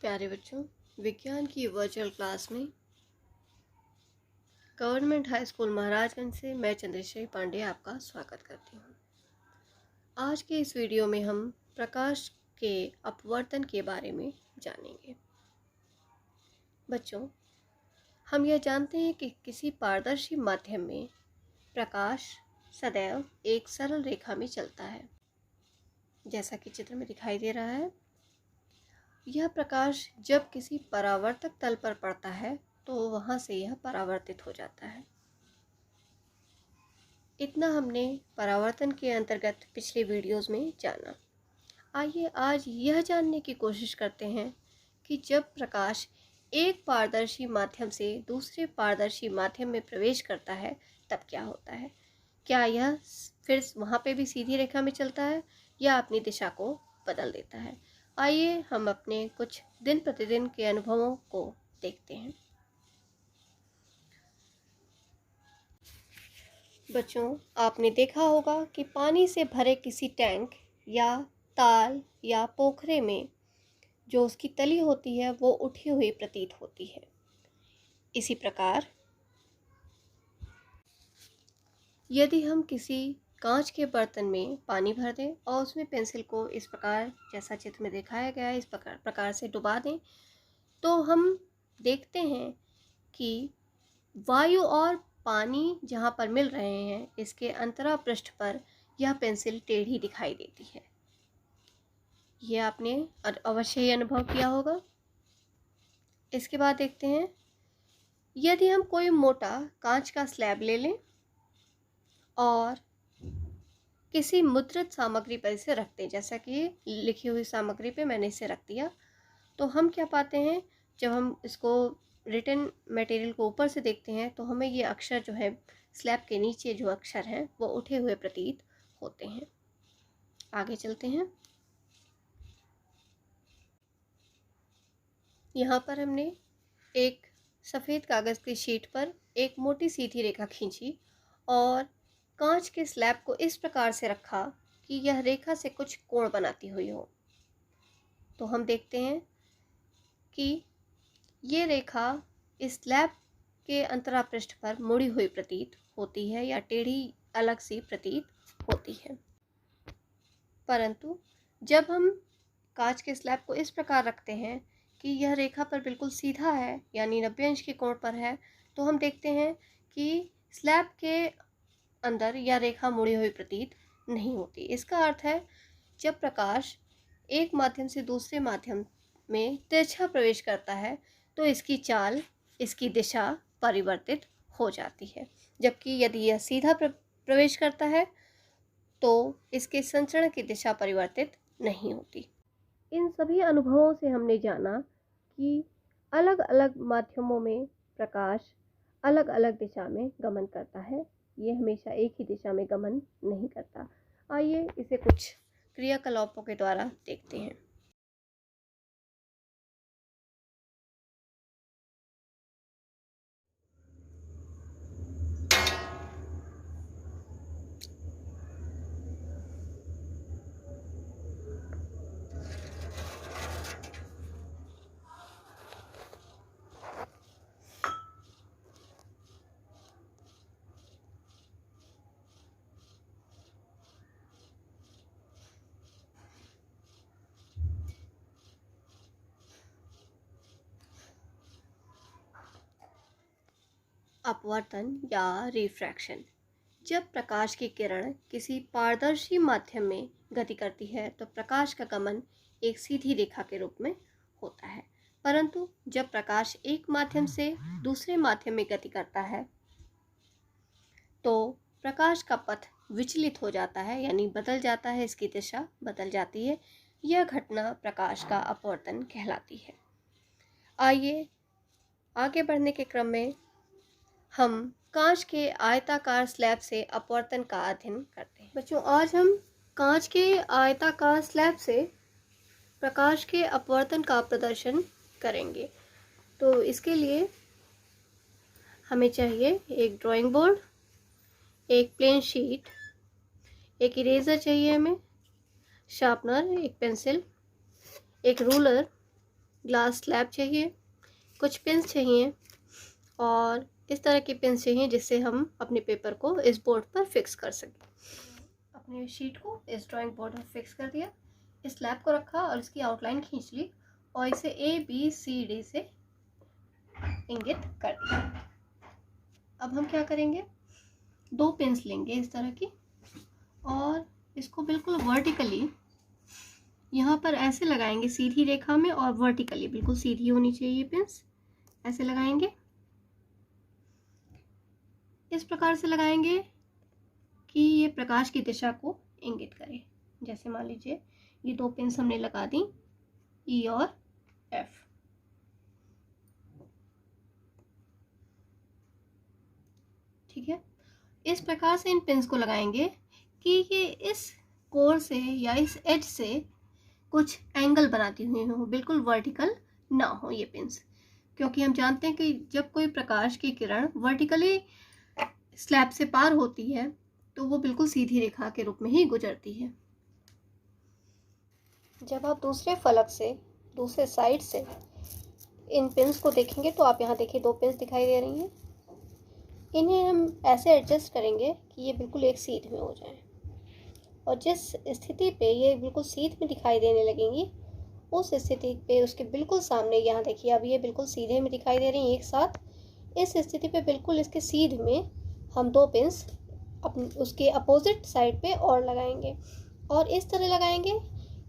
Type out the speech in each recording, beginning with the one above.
प्यारे बच्चों, विज्ञान की वर्चुअल क्लास में गवर्नमेंट हाई स्कूल महाराजगंज से मैं चंद्रश्री पांडे आपका स्वागत करती हूँ। आज के इस वीडियो में हम प्रकाश के अपवर्तन के बारे में जानेंगे। बच्चों, हम यह जानते हैं कि किसी पारदर्शी माध्यम में प्रकाश सदैव एक सरल रेखा में चलता है, जैसा कि चित्र में दिखाई दे रहा है। यह प्रकाश जब किसी परावर्तक तल पर पड़ता है तो वहाँ से यह परावर्तित हो जाता है। इतना हमने परावर्तन के अंतर्गत पिछले वीडियोस में जाना। आइए आज यह जानने की कोशिश करते हैं कि जब प्रकाश एक पारदर्शी माध्यम से दूसरे पारदर्शी माध्यम में प्रवेश करता है तब क्या होता है। क्या यह फिर वहाँ पे भी सीधी रेखा में चलता है या अपनी दिशा को बदल देता है। आइए हम अपने कुछ दिन प्रतिदिन के अनुभवों को देखते हैं। बच्चों, आपने देखा होगा कि पानी से भरे किसी टैंक या ताल या पोखरे में जो उसकी तली होती है वो उठी हुई प्रतीत होती है। इसी प्रकार यदि हम किसी कांच के बर्तन में पानी भर दें और उसमें पेंसिल को इस प्रकार, जैसा चित्र में दिखाया गया है, इस प्रकार से डुबा दें, तो हम देखते हैं कि वायु और पानी जहाँ पर मिल रहे हैं, इसके अंतरा पृष्ठ पर यह पेंसिल टेढ़ी दिखाई देती है। यह आपने अवश्य ही अनुभव किया होगा। इसके बाद देखते हैं, यदि हम कोई मोटा कांच का स्लैब ले लें और किसी मुद्रित सामग्री पर इसे रख दें, जैसा कि लिखी हुई सामग्री पे मैंने इसे रख दिया, तो हम क्या पाते हैं, जब हम इसको रिटन मटेरियल को ऊपर से देखते हैं तो हमें ये अक्षर जो है स्लैब के नीचे जो अक्षर हैं वो उठे हुए प्रतीत होते हैं। आगे चलते हैं। यहाँ पर हमने एक सफ़ेद कागज़ की शीट पर एक मोटी सीधी रेखा खींची और कांच के स्लैब को इस प्रकार से रखा कि यह रेखा से कुछ कोण बनाती हुई हो। तो हम देखते हैं कि ये रेखा इस स्लैब के अंतरा पृष्ठ पर मुड़ी हुई प्रतीत होती है या टेढ़ी अलग सी प्रतीत होती है। परंतु जब हम कांच के स्लैब को इस प्रकार रखते हैं कि यह रेखा पर बिल्कुल सीधा है, यानी 90 अंश के कोण पर है, तो हम देखते हैं कि स्लैब के अंदर यह रेखा मुड़ी हुई प्रतीत नहीं होती। इसका अर्थ है, जब प्रकाश एक माध्यम से दूसरे माध्यम में तिरछा प्रवेश करता है तो इसकी चाल, इसकी दिशा परिवर्तित हो जाती है, जबकि यदि यह सीधा प्रवेश करता है तो इसके संचरण की दिशा परिवर्तित नहीं होती। इन सभी अनुभवों से हमने जाना कि अलग अलग माध्यमों में प्रकाश अलग अलग दिशा में गमन करता है। ये हमेशा एक ही दिशा में गमन नहीं करता। आइए इसे कुछ क्रियाकलापों के द्वारा देखते हैं। अपवर्तन या रिफ्रैक्शन। जब प्रकाश की किरण किसी पारदर्शी माध्यम में गति करती है तो प्रकाश का गमन एक सीधी रेखा के रूप में होता है। परंतु जब प्रकाश एक माध्यम से दूसरे माध्यम में गति करता है तो प्रकाश का पथ विचलित हो जाता है, यानी बदल जाता है, इसकी दिशा बदल जाती है। यह घटना प्रकाश का अपवर्तन कहलाती है। आइए आगे बढ़ने के क्रम में हम कांच के आयताकार स्लैब से अपवर्तन का अध्ययन करते हैं। बच्चों, आज हम कांच के आयताकार स्लैब से प्रकाश के अपवर्तन का प्रदर्शन करेंगे। तो इसके लिए हमें चाहिए एक ड्राइंग बोर्ड, एक प्लेन शीट, एक इरेजर चाहिए हमें, शार्पनर, एक पेंसिल, एक रूलर, ग्लास स्लैब चाहिए, कुछ पिन्स चाहिए और इस तरह की पिन्स चाहिए जिससे हम अपने पेपर को इस बोर्ड पर फिक्स कर सकें। अपने शीट को इस ड्राइंग बोर्ड पर फिक्स कर दिया, इस स्लैब को रखा और इसकी आउटलाइन खींच ली और इसे ABCD से इंगित कर दिया। अब हम क्या करेंगे, 2 पिन्स लेंगे इस तरह की और इसको बिल्कुल वर्टिकली यहाँ पर ऐसे लगाएंगे सीधी रेखा में, और वर्टिकली बिल्कुल सीधी होनी चाहिए पिन्स, ऐसे लगाएंगे। इस प्रकार से लगाएंगे कि ये प्रकाश की दिशा को इंगित करे। जैसे मान लीजिए ये 2 पिन्स हमने लगा दी, E और F। ठीक है, इस प्रकार से इन पिन्स को लगाएंगे कि ये इस कोर से या इस एज से कुछ एंगल बनाती हुई हो, बिल्कुल वर्टिकल ना हो ये पिन्स, क्योंकि हम जानते हैं कि जब कोई प्रकाश की किरण वर्टिकली स्लैब से पार होती है तो वो बिल्कुल सीधी रेखा के रूप में ही गुजरती है। जब आप दूसरे फलक से, दूसरे साइड से इन पिन्स को देखेंगे तो आप यहाँ देखिए 2 पिन्स दिखाई दे रही हैं। इन्हें हम ऐसे एडजस्ट करेंगे कि ये बिल्कुल एक सीध में हो जाए, और जिस स्थिति पे ये बिल्कुल सीध में दिखाई देने लगेंगी उस स्थिति पे उसके बिल्कुल सामने, यहाँ देखिए अब ये बिल्कुल सीधे में दिखाई दे रही हैं एक साथ। इस स्थिति पे बिल्कुल इसके सीध में हम 2 पिन्स अपने उसके अपोजिट साइड पे और लगाएंगे, और इस तरह लगाएंगे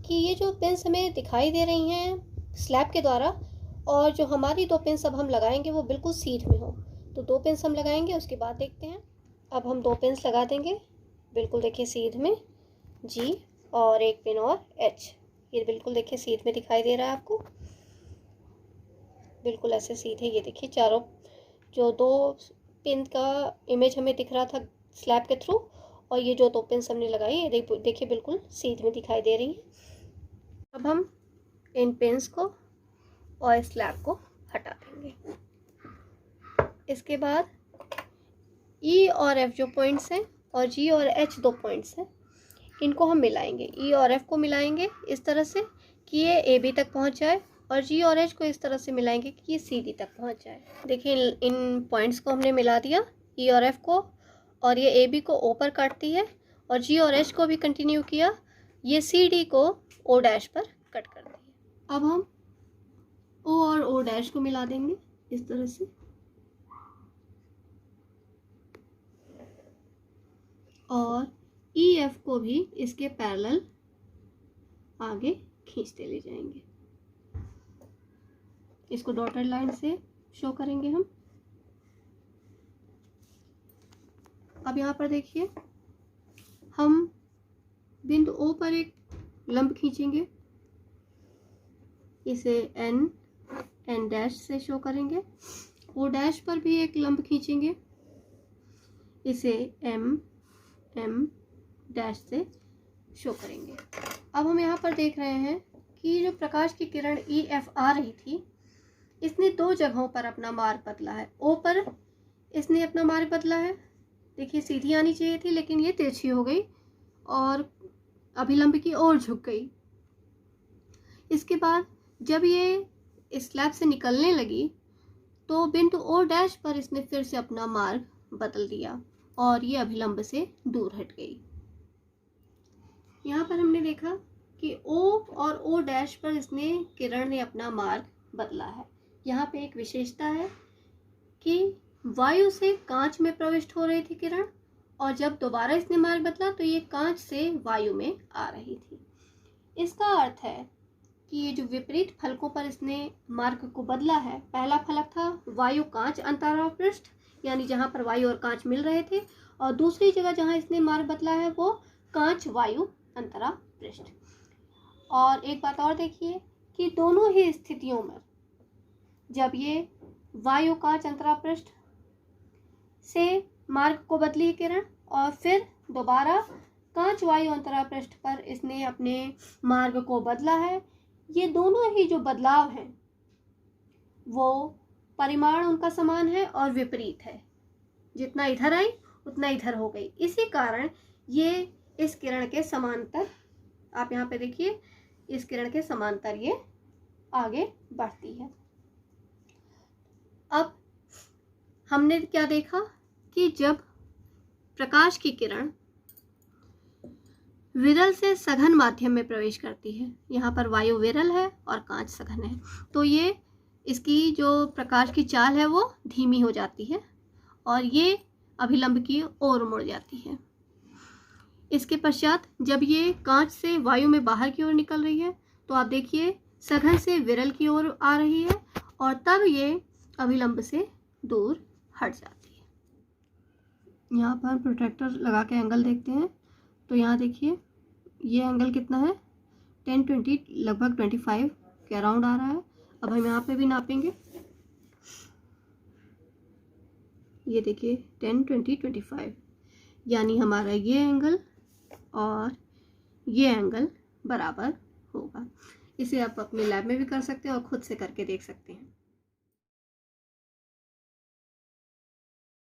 कि ये जो पिन्स हमें दिखाई दे रही हैं स्लैब के द्वारा, और जो हमारी 2 पिन्स अब हम लगाएंगे वो बिल्कुल सीध में हो। तो 2 पिन्स हम लगाएंगे, उसके बाद देखते हैं। अब हम 2 पिन्स लगा देंगे बिल्कुल देखिए सीध में G, और एक पिन और H। ये बिल्कुल देखिए सीध में दिखाई दे रहा है आपको, बिल्कुल ऐसे सीधे। ये देखिए चारों जो 2 पिन का इमेज हमें दिख रहा था स्लैब के थ्रू, और ये जो 2 पिन्स हमने लगाई ये देखिए बिल्कुल सीध में दिखाई दे रही है। अब हम इन पिन्स को और स्लैब को हटा देंगे। इसके बाद E और F जो पॉइंट्स हैं और G और H 2 पॉइंट्स हैं, इनको हम मिलाएंगे। E और F को मिलाएंगे इस तरह से कि ये AB तक पहुंच जाए, और G और H को इस तरह से मिलाएंगे कि ये CD तक पहुंच जाए। देखिए इन पॉइंट्स को हमने मिला दिया, E और F को, और ये AB को O पर काटती है, और G और H को भी कंटिन्यू किया, ये CD को O डैश पर कट कर दिया। अब हम O और O डैश को मिला देंगे इस तरह से, और EF को भी इसके पैरेलल आगे खींचते ले जाएंगे। इसको डॉटेड लाइन से शो करेंगे हम। अब यहाँ पर देखिए हम बिंदु O पर एक लंब खींचेंगे, इसे N डैश से शो करेंगे। O डैश पर भी एक लंब खींचेंगे, इसे M डैश से शो करेंगे। अब हम यहाँ पर देख रहे हैं कि जो प्रकाश की किरण EF आ रही थी, इसने 2 जगहों पर अपना मार्ग बदला है। O पर इसने अपना मार्ग बदला है, देखिए सीधी आनी चाहिए थी लेकिन ये तिरछी हो गई और अभिलंब की ओर झुक गई। इसके बाद जब ये स्लैब से निकलने लगी तो बिंदु O डैश पर इसने फिर से अपना मार्ग बदल दिया और ये अभिलंब से दूर हट गई। यहाँ पर हमने देखा कि O और O डैश पर इसने किरण ने अपना मार्ग बदला है। यहाँ पे एक विशेषता है कि वायु से कांच में प्रविष्ट हो रही थी किरण, और जब दोबारा इसने मार्ग बदला तो ये कांच से वायु में आ रही थी। इसका अर्थ है कि ये जो विपरीत फलकों पर इसने मार्ग को बदला है, पहला फलक था वायु कांच अंतराल पृष्ठ, यानी जहाँ पर वायु और कांच मिल रहे थे, और दूसरी जगह जहाँ इसने मार्ग बदला है वो कांच वायु अंतराल पृष्ठ। और एक बात और देखिए कि दोनों ही स्थितियों में जब ये वायु कांच अंतराल पृष्ठ से मार्ग को बदली किरण और फिर दोबारा कांच वायु अंतराल पृष्ठ पर इसने अपने मार्ग को बदला है, ये दोनों ही जो बदलाव हैं वो परिमाण उनका समान है और विपरीत है। जितना इधर आई उतना इधर हो गई। इसी कारण ये इस किरण के समांतर, आप यहाँ पे देखिए इस किरण के समांतर ये आगे बढ़ती है। अब हमने क्या देखा कि जब प्रकाश की किरण विरल से सघन माध्यम में प्रवेश करती है, यहाँ पर वायु विरल है और कांच सघन है, तो ये इसकी जो प्रकाश की चाल है वो धीमी हो जाती है और ये अभिलंब की ओर मुड़ जाती है। इसके पश्चात जब ये कांच से वायु में बाहर की ओर निकल रही है तो आप देखिए सघन से विरल की ओर आ रही है और तब ये अभिलंब से दूर हट जाती है। यहाँ पर प्रोट्रैक्टर लगा के एंगल देखते हैं तो यहाँ देखिए ये एंगल कितना है, 10-20 लगभग 25 के अराउंड आ रहा है। अब हम यहाँ पे भी नापेंगे, ये देखिए 10-20-25, यानी हमारा ये एंगल और ये एंगल बराबर होगा। इसे आप अपने लैब में भी कर सकते हैं और खुद से करके देख सकते हैं।